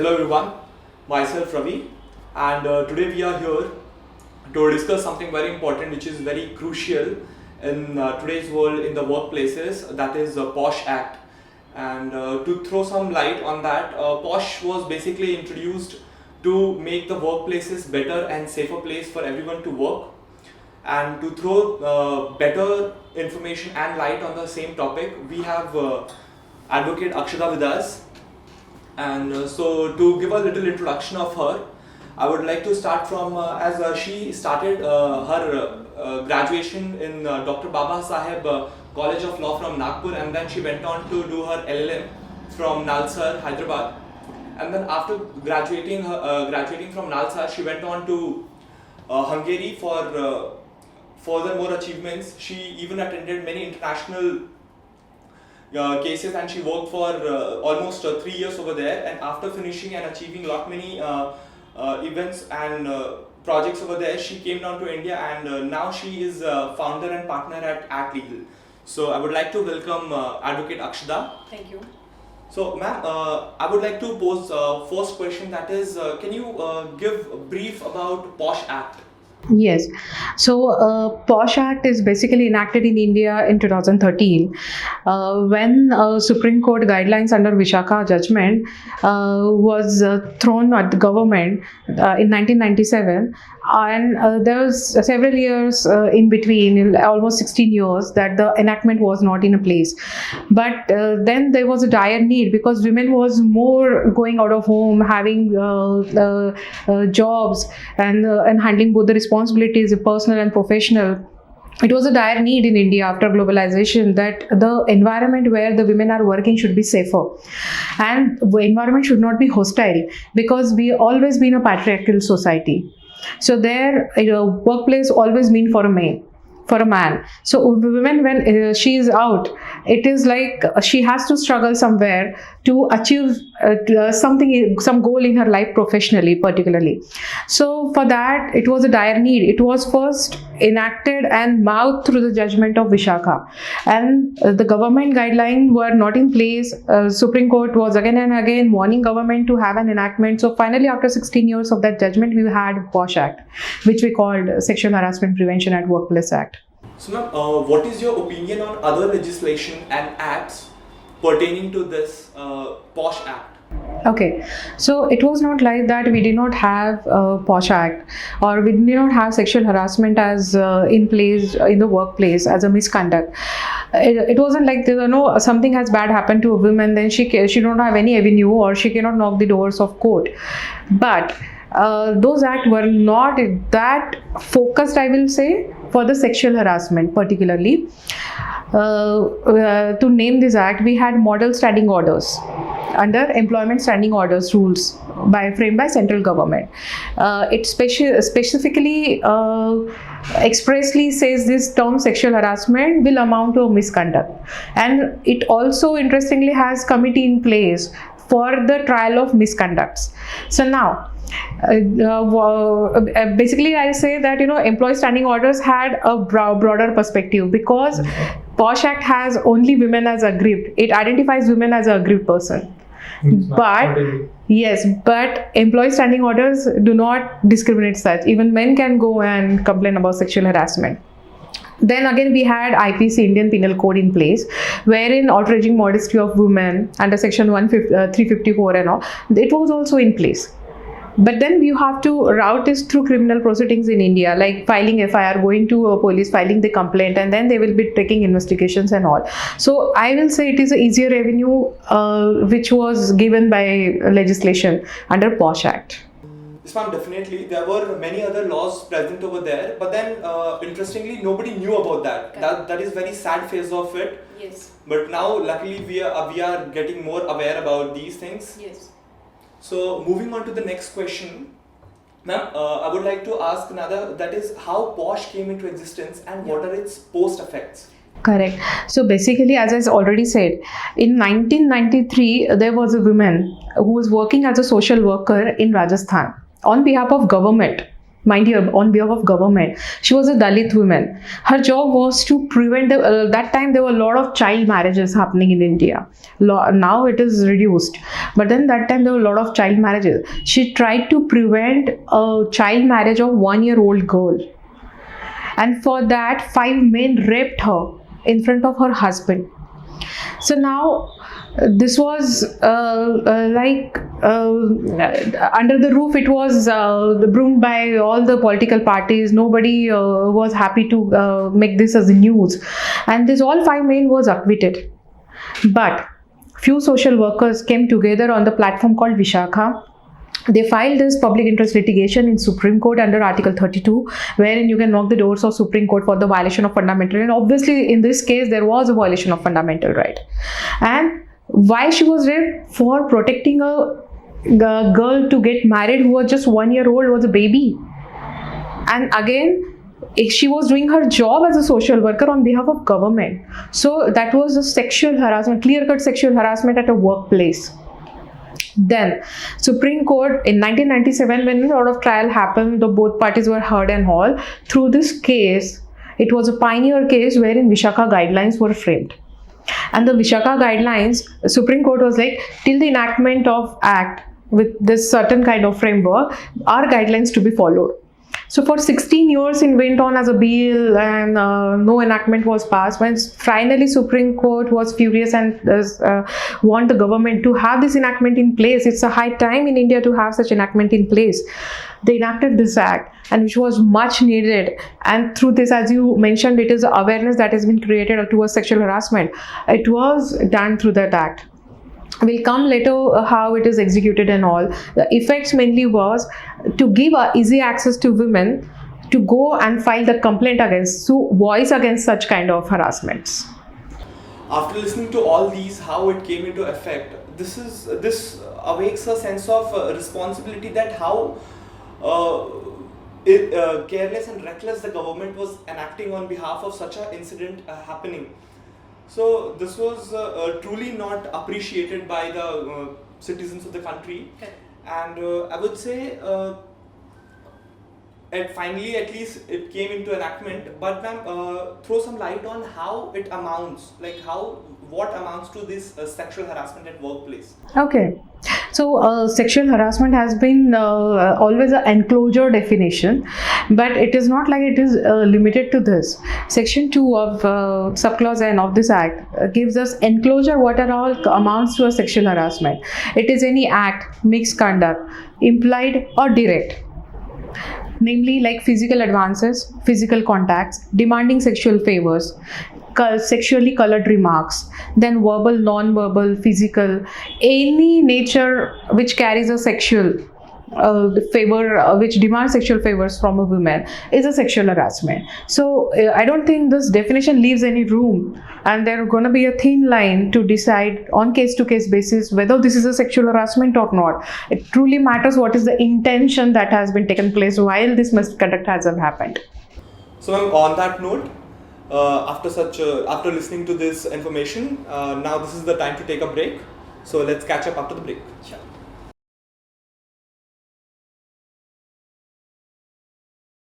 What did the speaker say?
Hello everyone, myself Ravi, and today we are here to discuss something very important which is very crucial in today's world in the workplaces, that is the PoSH Act. And to throw some light on that, PoSH was basically introduced to make the workplaces better and safer place for everyone to work, and to throw better information and light on the same topic. We have Advocate Akshada with us. And so to give a little introduction of her, I would like to start from as she started her graduation in Dr. Baba Saheb College of Law from Nagpur, and then she went on to do her LLM from Nalsar, Hyderabad. And then after graduating from Nalsar, she went on to Hungary for further more achievements. She even attended many international cases, and she worked for almost 3 years over there. And after finishing and achieving many events and projects over there, she came down to India, and now she is founder and partner at Legal. So I would like to welcome Advocate Akshada. Thank you. So ma'am, I would like to pose first question, that is, can you give a brief about PoSH Act? Yes. So, PoSH Act is basically enacted in India in 2013 when Supreme Court guidelines under Vishaka judgment was thrown at the government in 1997, and there was several years in between, almost 16 years, that the enactment was not in a place. But then there was a dire need, because women was more going out of home, having jobs, and handling both the responsibilities, personal and professional. It was a dire need in India after globalization that the environment where the women are working should be safer, and the environment should not be hostile, because we always been a patriarchal society. So there, workplace always mean for a man. So women, when she is out, it is like she has to struggle somewhere to achieve some goal in her life professionally, particularly. So for that, it was a dire need. It was first enacted and mouthed through the judgment of Vishaka, and the government guidelines were not in place. Supreme Court was again and again warning government to have an enactment. So finally, after 16 years of that judgment, we had PoSH Act, which we called Sexual Harassment Prevention at Workplace Act. So now, what is your opinion on other legislation and acts pertaining to this PoSH Act? Okay, so it was not like that we did not have PoSH Act, or we did not have sexual harassment as in place in the workplace as a misconduct. It wasn't like something has bad happened to a woman, then she don't have any avenue, or she cannot knock the doors of court. But those acts were not that focused, I will say, for the sexual harassment particularly. To name this act, we had model standing orders under employment standing orders rules framed by central government. It specifically expressly says this term sexual harassment will amount to a misconduct, and it also interestingly has committee in place for the trial of misconducts. So now, basically I'll say that employee standing orders had a broader perspective, because PoSH Act has only women as aggrieved. It identifies women as an aggrieved person. But yes, but employee standing orders do not discriminate such. Even men can go and complain about sexual harassment. Then again, we had IPC, Indian Penal Code, in place, wherein outraging modesty of women under section 354 and all, it was also in place. But then you have to route this through criminal proceedings in India, like filing FIR, going to a police, filing the complaint, and then they will be taking investigations and all. So I will say it is an easier avenue which was given by legislation under PoSH Act. Yes ma'am, definitely. There were many other laws present over there, but then interestingly, nobody knew about that. That is very sad phase of it. Yes. But now, luckily, we are getting more aware about these things. Yes. So moving on to the next question, ma'am, I would like to ask another, that is how PoSH came into existence and what are its post effects? Correct. So basically, as I already said, in 1993, there was a woman who was working as a social worker in Rajasthan on behalf of government. mind you, on behalf of government. She was a Dalit woman. Her job was to prevent that time there were a lot of child marriages happening in India. Now it is reduced, but then that time there were a lot of child marriages. She tried to prevent a child marriage of 1-year-old girl, and for that 5 men raped her in front of her husband. So now this was under the roof. It was broomed by all the political parties. Nobody was happy to make this as news, and this all 5 men was acquitted. But few social workers came together on the platform called Vishakha. They filed this public interest litigation in Supreme Court under Article 32, wherein you can knock the doors of Supreme Court for the violation of fundamental right. And obviously, in this case, there was a violation of fundamental right. And why she was raped? For protecting a girl to get married who was just 1 year old, was a baby. And again, she was doing her job as a social worker on behalf of government. So that was a sexual harassment, clear-cut sexual harassment at a workplace. Then Supreme Court in 1997, when a lot of trial happened, the both parties were heard and all. Through this case, it was a pioneer case wherein Vishakha guidelines were framed. And the Vishakha guidelines, Supreme Court was like, till the enactment of act with this certain kind of framework, are guidelines to be followed. So for 16 years it went on as a bill, and no enactment was passed. When finally Supreme Court was furious and want the government to have this enactment in place. It's a high time in India to have such enactment in place. They enacted this act, and which was much needed. And through this, as you mentioned, it is awareness that has been created towards sexual harassment. It was done through that act. We'll come later how it is executed and all. The effects mainly was to give easy access to women to go and file the complaint against, to voice against such kind of harassments. After listening to all these, how it came into effect, this awakes a sense of responsibility, that how careless and reckless the government was enacting on behalf of such an incident happening. So this was truly not appreciated by the citizens of the country. And I would say finally at least it came into enactment. But ma'am, throw some light on how it amounts, like what amounts to this sexual harassment at workplace. Okay. So sexual harassment has been always an enclosure definition, but it is not like it is limited to this. Section 2 of subclause N of this act gives us enclosure what are all amounts to a sexual harassment. It is any act, mixed conduct, implied or direct, namely like physical advances, physical contacts, demanding sexual favors, sexually colored remarks, then verbal, non-verbal, physical, any nature which carries a sexual favor, which demands sexual favors from a woman, is a sexual harassment. So I don't think this definition leaves any room, and there are going to be a thin line to decide on case-to-case basis whether this is a sexual harassment or not. It truly matters what is the intention that has been taken place while this misconduct has happened. So ma'am, on that note, after listening to this information, now this is the time to take a break. So let's catch up after the break. Sure.